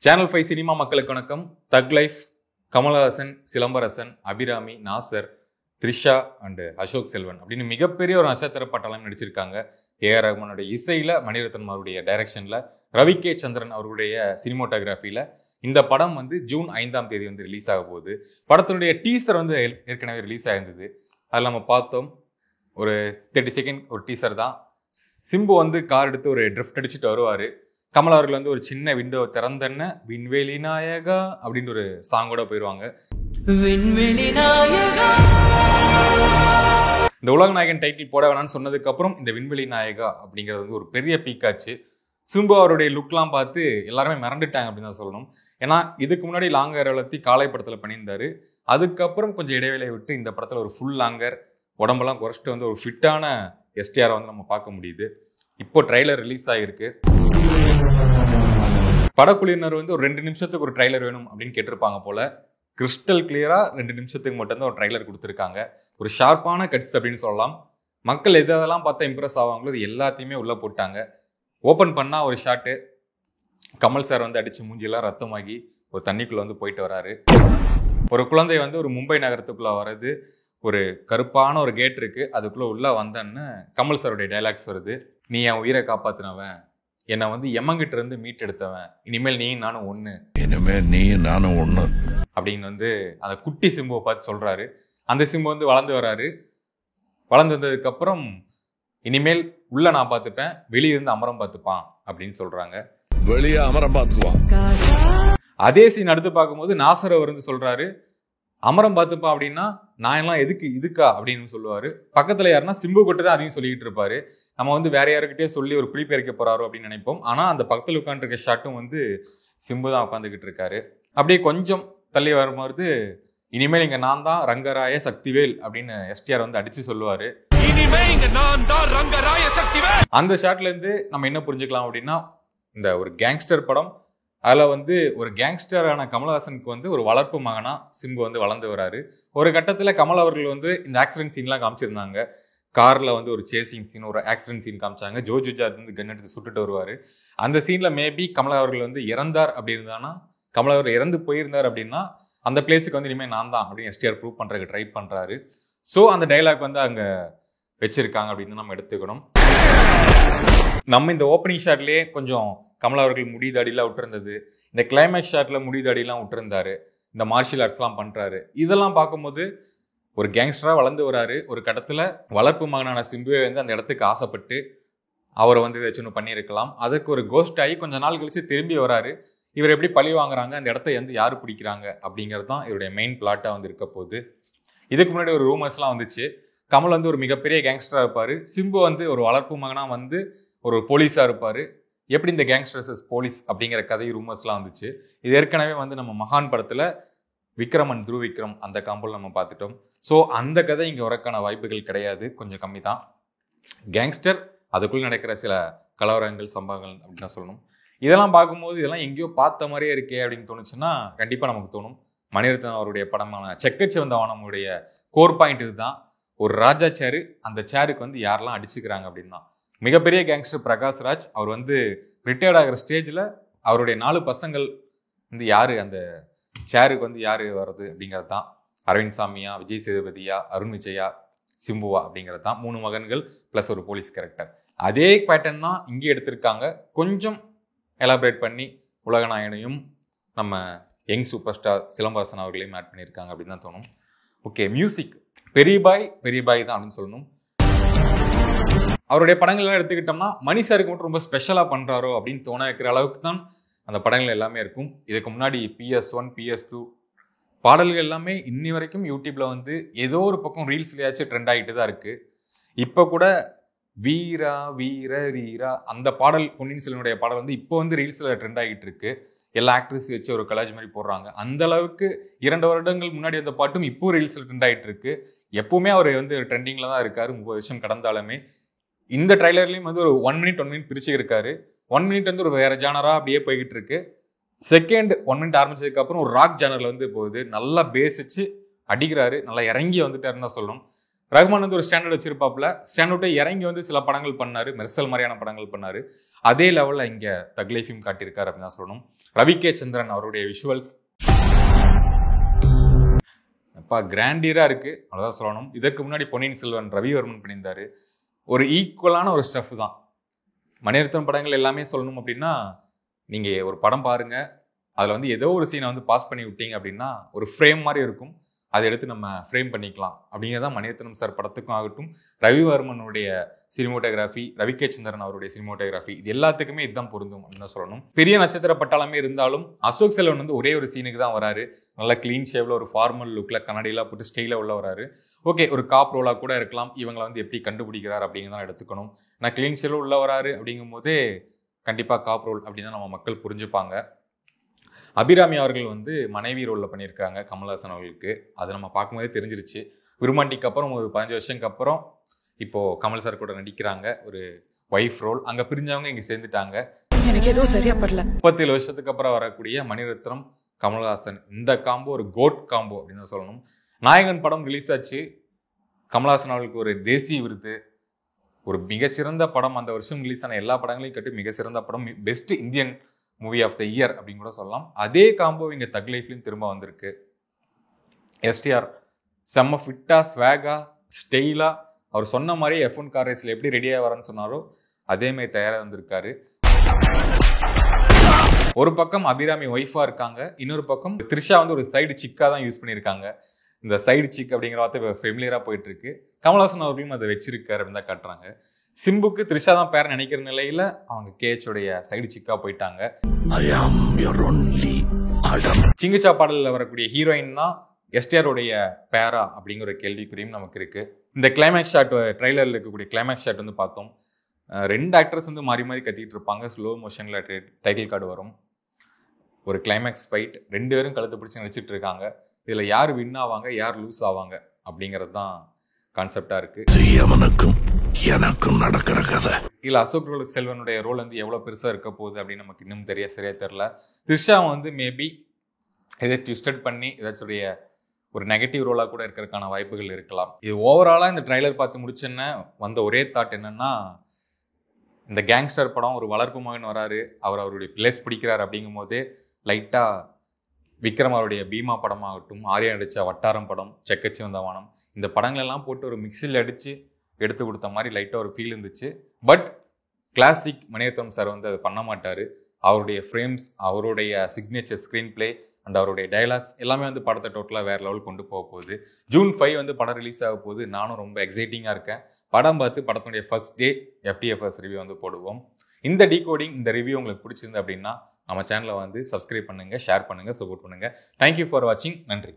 Channel 5 cinema மக்களுக்கு வணக்கம். தக் லைஃப், கமலஹாசன், சிலம்பரசன், அபிராமி, நாசர், த்ரிஷா அண்ட் அசோக் செல்வன் அப்படின்னு மிகப்பெரிய ஒரு நட்சத்திர பட்டாளம் நடிச்சிருக்காங்க. ஏஆர் ரஹ்மானுடைய இசையில, மணிரத்னம் அவருடைய டைரக்ஷன்ல, ரவி கே சந்திரன் அவருடைய சினிமோட்டோகிராஃபில இந்த படம் ஜூன் 5ஆம் தேதி ரிலீஸ் ஆக போகுது. படத்தினுடைய டீசர் ஏற்கனவே ரிலீஸ் ஆயிருந்தது. அதில் நம்ம பார்த்தோம், ஒரு 30 செகண்ட் ஒரு டீசர் தான். சிம்பு கார் எடுத்து ஒரு ட்ரிஃப்ட் அடிச்சுட்டு வருவாரு. கமல் அவர்கள் ஒரு சின்ன விண்டோ திறந்தன விண்வெளி நாயகா அப்படின்னு ஒரு சாங்கோட போயிருவாங்க. இந்த உலக நாயகன் டைட்டில் போட வேணாம்னு சொன்னதுக்கு அப்புறம் இந்த விண்வெளி நாயகா அப்படிங்கிறது ஒரு பெரிய பீக்காச்சு. சிம்பு அவருடைய லுக்லாம் பார்த்து எல்லாருமே மிரண்டுட்டாங்க அப்படின்னு தான் சொல்லணும். ஏன்னா இதுக்கு முன்னாடி லாங்கர் வளர்த்தி காலை படத்தில் பண்ணியிருந்தாரு. அதுக்கப்புறம் கொஞ்சம் இடைவேளை விட்டு இந்த படத்தில் ஒரு ஃபுல் லாங்கர் உடம்பெல்லாம் குறைச்சிட்டு ஒரு ஃபிட்டான எஸ்டிஆரை நம்ம பார்க்க முடியுது. இப்போ ட்ரைலர் ரிலீஸ் ஆகிருக்கு. படக்குழுவினர் ஒரு 2 நிமிஷத்துக்கு ஒரு ட்ரைலர் வேணும் அப்படின்னு கேட்டிருப்பாங்க போல. கிறிஸ்டல் கிளியரா 2 நிமிஷத்துக்கு மட்டும்தான் ஒரு ட்ரைலர் கொடுத்துருக்காங்க. ஒரு ஷார்ப்பான கட்ஸ் அப்படின்னு சொல்லலாம். மக்கள் எதெல்லாம் பார்த்தா இம்ப்ரெஸ் ஆவாங்களோ அது எல்லாத்தையுமே உள்ள போட்டாங்க. ஓப்பன் பண்ணா ஒரு ஷாட்டு, கமல் சார் அடிச்சு மூஞ்சியெல்லாம் ரத்தமாகி ஒரு தண்ணிக்குள்ள போயிட்டு வராரு. ஒரு குழந்தை ஒரு மும்பை நகரத்துக்குள்ள வர்றது. ஒரு கருப்பான ஒரு கேட் இருக்கு, அதுக்குள்ள உள்ள வந்தன்னு கமல் சாருடைய டைலாக்ஸ் வருது. நீ என் உயிரை காப்பாத்தினவன், என்னை எமங்கிட்ட இருந்து மீட் எடுத்தவன், இனிமேல் நீயும் நானும் ஒண்ணு, அப்படின்னு அந்த குட்டி சிம்புவை பார்த்து சொல்றாரு. அந்த சிம்பு வளர்ந்து வராரு. வளர்ந்து வந்ததுக்கு அப்புறம் இனிமேல் உள்ள நான் பார்த்துப்பேன், வெளியே இருந்து அமரம் பார்த்துப்பான் அப்படின்னு சொல்றாங்க. வெளியே அமரம் பார்த்துக்குவான். அதே சீன் அடுத்து பார்க்கும்போது நாசர் அவர் சொல்றாரு, அமரம் பார்த்துப்பா அப்படின்னா நான் எல்லாம் எதுக்கு இதுக்கா அப்படின்னு சொல்லுவாரு. பக்கத்துல யாருன்னா சிம்பு கிட்ட தான் அதையும் சொல்லிட்டு இருப்பாரு. நம்ம வேற யாருக்கிட்டே சொல்லி ஒரு குளிப்பு இறக்க போறாரோ அப்படின்னு நினைப்போம். ஆனா அந்த பக்கத்துல உட்காந்துருக்க ஷாட்டும் சிம்பு தான் உட்காந்துக்கிட்டு இருக்காரு. அப்படியே கொஞ்சம் தள்ளி வரும்போது இனிமேல் இங்க நான் தான் ரங்கராய சக்திவேல் அப்படின்னு எஸ்டிஆர் அடிச்சு சொல்லுவாரு. அந்த ஷாட்ல இருந்து நம்ம என்ன புரிஞ்சுக்கலாம் அப்படின்னா, இந்த ஒரு கேங்ஸ்டர் படம், அதில் ஒரு கேங்ஸ்டரான கமலஹாசனுக்கு ஒரு வளர்ப்பு மகனா சிம்பு வளர்ந்து வராரு. ஒரு கட்டத்தில் கமல் அவர்கள் இந்த ஆக்சிடென்ட் சீன்லாம் காமிச்சிருந்தாங்க. காரில் ஒரு சேசிங் சீன், ஒரு ஆக்சிடென்ட் சீன் காமிச்சாங்க. ஜோஜுஜா கன் எடுத்து சுட்டுட்டு வருவார். அந்த சீனில் மேபி கமல் அவர்கள் இறந்தார் அப்படி இருந்தானா, கமல் அவர்கள் இறந்து போயிருந்தார் அப்படின்னா அந்த பிளேஸுக்கு இனிமேல் நான் தான் அப்படின்னு எஸ்டிஆர் ப்ரூவ் பண்ணுறதுக்கு ட்ரை பண்ணுறாரு. ஸோ அந்த டைலாக் அங்கே வச்சிருக்காங்க அப்படின்னு நம்ம எடுத்துக்கணும். நம்ம இந்த ஓப்பனிங் ஷாட்லேயே கொஞ்சம் கமல் அவர்கள் முடி தாடிலாம் விட்டுருந்தது. இந்த கிளைமேக்ஸ் ஷாட்ல முடி தாடிலாம் விட்டுருந்தாரு. இந்த மார்ஷியல் ஆர்ட்ஸ்லாம் பண்றாரு. இதெல்லாம் பார்க்கும்போது ஒரு கேங்ஸ்டரா வளர்ந்து வராரு. ஒரு கட்டத்துல வளர்ப்பு மகனான சிம்புவே அந்த இடத்துக்கு ஆசைப்பட்டு அவரை ஏதாச்சும் ஒன்று பண்ணியிருக்கலாம். அதுக்கு ஒரு கோஸ்ட் ஆகி கொஞ்ச நாள் கழிச்சு திரும்பி வராரு. இவர் எப்படி பழி வாங்குறாங்க, அந்த இடத்த யாரு பிடிக்கிறாங்க அப்படிங்கிறது தான் இவருடைய மெயின் பிளாட்டா இருக்க போகுது. இதுக்கு முன்னாடி ஒரு ரூமர்ஸ்லாம் வந்துச்சு. கமல் ஒரு மிகப்பெரிய கேங்ஸ்டரா இருப்பாரு, சிம்பு ஒரு வளர்ப்பு மகனா ஒரு போலீஸா இருப்பாரு. எப்படி இந்த கேங்ஸ்டர்ஸ் போலீஸ் அப்படிங்கிற கதை ரூமர்ஸ்லாம் வந்துச்சு. இது ஏற்கனவே நம்ம மகான் படத்துல விக்ரம் அண்ட் துருவ் விக்ரம் அந்த காம்போல நம்ம பார்த்துட்டோம். ஸோ அந்த கதை இங்கே வரக்கான வாய்ப்புகள் கிடையாது, கொஞ்சம் கம்மி தான். கேங்ஸ்டர், அதுக்குள்ள நடக்கிற சில கலவரங்கள், சம்பவங்கள் அப்படின்னு தான் சொல்லணும். இதெல்லாம் பார்க்கும்போது இதெல்லாம் எங்கேயோ பார்த்த மாதிரியே இருக்கே அப்படின்னு தோணுச்சுன்னா கண்டிப்பா நமக்கு தோணும். மணிரத்னம் அவருடைய படமான செக்கச்சிவந்த வானமுடைய கோர் பாயிண்ட் இதுதான். ஒரு ராஜா சேரு, அந்த சேருக்கு யாரெல்லாம் அடிச்சுக்கிறாங்க அப்படின்னு தான். மிகப்பெரிய கேங்ஸ்டர் பிரகாஷ்ராஜ் அவர் ரிட்டையர்ட் ஆகிற ஸ்டேஜில் அவருடைய 4 பசங்கள் யாரு அந்த சேருக்கு யாரு வர்றது அப்படிங்கிறது தான். அரவிந்த் சாமியா, விஜய் சேதுபதியா, அருண் விஜயா, சிம்புவா அப்படிங்கிறது தான். 3 மகன்கள் பிளஸ் ஒரு போலீஸ் கேரக்டர். அதே பேட்டர்ன் தான் இங்கே எடுத்திருக்காங்க. கொஞ்சம் எலாபரேட் பண்ணி உலகநாயகனையும் நம்ம யங் சூப்பர் ஸ்டார் சிலம்பரசன் அவர்களையும் ஆட் பண்ணியிருக்காங்க அப்படின்னு தான் தோணும். ஓகே, மியூசிக் பெரிய பாய் தான் அப்படின்னு சொல்லணும். அவருடைய படங்கள்லாம் எடுத்துக்கிட்டோம்னா மணி சாருக்கு மட்டும் ரொம்ப ஸ்பெஷலாக பண்ணுறாரோ அப்படின்னு தோண வைக்கிற அளவுக்கு தான் அந்த படங்கள் எல்லாமே இருக்கும். இதுக்கு முன்னாடி PS1, PS2 பாடல்கள் எல்லாமே இன்னி வரைக்கும் யூடியூப்ல ஏதோ ஒரு பக்கம் ரீல்ஸ்லயாச்சும் ட்ரெண்ட் ஆகிட்டு தான் இருக்கு. இப்போ கூட வீரா வீர ரீரா அந்த பாடல், பொன்னியின் செல்வனுடைய பாடல் இப்போ ரீல்ஸ்ல ட்ரெண்ட் ஆகிட்டு இருக்கு. எல்லா ஆக்ட்ரஸ் வச்சு ஒரு கலாஜ் மாதிரி போடுறாங்க. அந்த அளவுக்கு 2 வருடங்கள் முன்னாடி அந்த பாட்டும் இப்போ ரீல்ஸ்ல ட்ரெண்ட் ஆகிட்டு இருக்கு. எப்பவுமே அவர் ட்ரெண்டிங்ல தான் இருக்காரு. 30 வருஷம் கடந்தாலுமே இந்த ட்ரைலர்லயும் ஒரு 1 மினிட் பிரிச்சு இருக்காரு. 1 மினிட் ஒரு வேற ஜானரா அப்படியே போய்கிட்டு இருக்கு. செகண்ட் 1 மினிட் ஆரம்பிச்சதுக்கு அப்புறம் ஒரு ராக் ஜானர்ல போகுது. நல்லா பேஸ் வச்சு அடிக்கிறாரு, நல்லா இறங்கி வந்துட்டாருன்னு தான் சொல்லணும். ரஹ்மான் வந்து ஒரு ஸ்டாண்டர்ட் வச்சிருப்பாப்புல. ஸ்டாண்டர்டை இறங்கி வந்து சில படங்கள் பண்ணாரு, மெர்சல் மாதிரியான படங்கள் பண்ணாரு. அதே லெவலில் இங்க தக் லைஃபையும் காட்டியிருக்காரு அப்படின்னு தான் சொல்லணும். ரவி கே சந்திரன் அவருடைய விஷுவல்ஸ் அப்பா கிராண்டியரா இருக்கு, அவ்வளோதான் சொல்லணும். இதற்கு முன்னாடி பொன்னியின் செல்வன் ரவிவர்மன் பண்ணியிருந்தாரு. ஒரு ஈக்குவலான ஒரு ஸ்டஃப் தான். மணிரத்னம் படங்கள் எல்லாமே சொல்லணும் அப்படின்னா, நீங்க ஒரு படம் பாருங்க, அதுல வந்து ஏதோ ஒரு சீனை வந்து பாஸ் பண்ணி விட்டீங்க அப்படின்னா ஒரு ஃப்ரேம் மாதிரி இருக்கும், அதை எடுத்து நம்ம ஃப்ரேம் பண்ணிக்கலாம். அப்படிங்கிறதான் மணிரத்னம் சார் படத்துக்கும் ஆகட்டும், ரவிவர்மனுடைய சினிமோட்டோகிராஃபி, ரவி கே சந்திரன் அவருடைய சினிமோட்டோகிராஃபி, இது எல்லாத்துக்குமே இதுதான் பொருந்தும் அப்படின்னு தான் சொல்லணும். பெரிய நட்சத்திர பட்டாளமே இருந்தாலும் அசோக் செல்வன் வந்து ஒரே ஒரு சீனுக்கு தான் வராரு. நல்லா கிளீன் ஷேவ்ல ஒரு ஃபார்மல் லுக்ல கண்ணாடியெல்லாம் போட்டு ஸ்டைல உள்ள வராரு. ஓகே, ஒரு காப் ரோலா கூட இருக்கலாம். இவங்களை வந்து எப்படி கண்டுபிடிக்கிறார் அப்படிங்கிறதான் எடுத்துக்கணும். நான் கிளீன் ஷேவ்ல உள்ள வராரு அப்படிங்கும் போதே கண்டிப்பா காப் ரோல் அப்படின்னு தான் நம்ம மக்கள் புரிஞ்சுப்பாங்க. அபிராமி அவர்கள் வந்து மனைவி ரோலில் பண்ணியிருக்காங்க கமல்ஹாசன் அவர்களுக்கு. அதை நம்ம பார்க்கும்போதே தெரிஞ்சிருச்சு. விருமாண்டிக்கு அப்புறம் ஒரு 15 வருஷத்துக்கு அப்புறம் இப்போ கமல் சார் கூட நடிக்கிறாங்க ஒரு ஒய்ஃப் ரோல். அங்கே பிரிஞ்சவங்க இங்கே சேர்ந்துட்டாங்க. எனக்கு எதுவும் சரியா படல. 37 வருஷத்துக்கு அப்புறம் வரக்கூடிய மணிரத்னம் கமல்ஹாசன், இந்த காம்போ ஒரு கோட் காம்போ அப்படின்னு சொல்லணும். நாயகன் படம் ரிலீஸ் ஆச்சு. கமல்ஹாசன் அவர்களுக்கு ஒரு தேசிய விருது, ஒரு மிக சிறந்த படம். அந்த வருஷம் ரிலீஸ் ஆன எல்லா படங்களையும் கட்டி மிக சிறந்த படம், best Indian movie of the year அப்படின்னு கூட சொல்லலாம். அதே காம்போ இங்க தக் லைஃப்லயும் திரும்ப வந்திருக்கு. எஸ்டிஆர் செம்ம ஃபிட்டா, ஸ்வாகா, ஸ்டைலா, அவர் சொன்ன மாதிரி F1 கார் ரேஸ்ல எப்படி ரெடியா வரேன்னு சொன்னாரோ அதே மாதிரி தயாரா வந்திருக்காரு. ஒரு பக்கம் அபிராமி ஒய்ஃபா இருக்காங்க, இன்னொரு பக்கம் த்ரிஷா வந்து ஒரு சைடு சிக்கா தான் யூஸ் பண்ணியிருக்காங்க. இந்த சைடு சிக் அப்படிங்கிற வார்த்தை ஃபெமிலியரா போயிட்டு இருக்கு. கமல்ஹாசன் அவர்களும் அதை வச்சிருக்காரு அப்படின்னு தான் காட்டுறாங்க. சிம்புக்கு த்ரிஷா தான் பேர் நினைக்கிற நிலையில அவங்க கேச்சோடைய சைடு சிக்கா போயிட்டாங்க. சிங்குச்சா பாடலில் வரக்கூடிய ஹீரோயின் தான் எஸ்டிஆருடைய பேரா அப்படிங்கிற ஒரு கேள்விக்குறியும் நமக்கு இருக்கு. இந்த கிளைமேக்ஸ் ஷாட், ட்ரைலர்ல இருக்கக்கூடிய கிளைமேக்ஸ் ஷாட் வந்து பார்த்தோம். 2 ஆக்டர்ஸ் வந்து மாறி மாறி கத்திட்டு இருப்பாங்க. ஸ்லோ மோஷன்ல டைட்டில் கார்டு வரும். ஒரு கிளைமேக்ஸ் ஃபைட், 2 பேரும் கழுத்து பிடிச்சி நடிச்சிட்டு இருக்காங்க. இதுல யார் வின் ஆவாங்க, யார் லூஸ் ஆவாங்க அப்படிங்கிறது தான் கான்செப்டா இருக்கு. எனக்கும் நடக்கிற கதை இல்ல அசோக் செல்வனுடைய ரோல் வந்து எவ்வளவு பெருசா இருக்க போகுது அப்படின்னு நமக்கு இன்னும் சரியா தெரியல. த்ரிஷா வந்து மேபி இதை ட்விஸ்டட் பண்ணி ஏதாச்சுடைய ஒரு நெகட்டிவ் ரோலா கூட இருக்கிறதுக்கான வாய்ப்புகள் இருக்கலாம். இது ஓவராலா இந்த ட்ரைலர் பார்த்து முடிச்சேன்னா வந்த ஒரே தாட் என்னன்னா, இந்த கேங்ஸ்டர் படம் ஒரு வளர்ப்பு மகன் வராரு, அவருடைய பிளேஸ் பிடிக்கிறார் அப்படிங்கும் போதே லைட்டா விக்ரம் அவருடைய பீமா படமாகட்டும், ஆர்யா நடிச்ச வட்டாரம் படம், செக்கச்சி வந்த வானம், இந்த படங்கள் எல்லாம் போட்டு ஒரு மிக்சியில் அடிச்சு எடுத்து கொடுத்த மாதிரி லைட்டாக ஒரு ஃபீல் இருந்துச்சு. பட் கிளாசிக் மணிரத்னம் சார் வந்து அதை பண்ண மாட்டார். அவருடைய ஃப்ரேம்ஸ், அவருடைய சிக்னேச்சர் ஸ்க்ரீன் பிளே அண்ட் அவருடைய டைலாக்ஸ் எல்லாமே வந்து படத்தை டோட்டலாக வேறு லெவல் கொண்டு போக போகுது. June 5 வந்து படம் ரிலீஸ் ஆக போகுது. நானும் ரொம்ப எக்ஸைட்டிங்காக இருக்கேன். படம் பார்த்து படத்தினுடைய ஃபர்ஸ்ட் டே FTFS ரிவ்யூ வந்து போடுவோம். இந்த டீகோடிங், இந்த ரிவ்யூ உங்களுக்கு பிடிச்சிருந்து அப்படின்னா நம்ம சேனலை வந்து சப்ஸ்கிரைப் பண்ணுங்கள், ஷேர் பண்ணுங்கள், சப்போர்ட் பண்ணுங்கள். தேங்க்யூ ஃபார் வாட்சிங். நன்றி.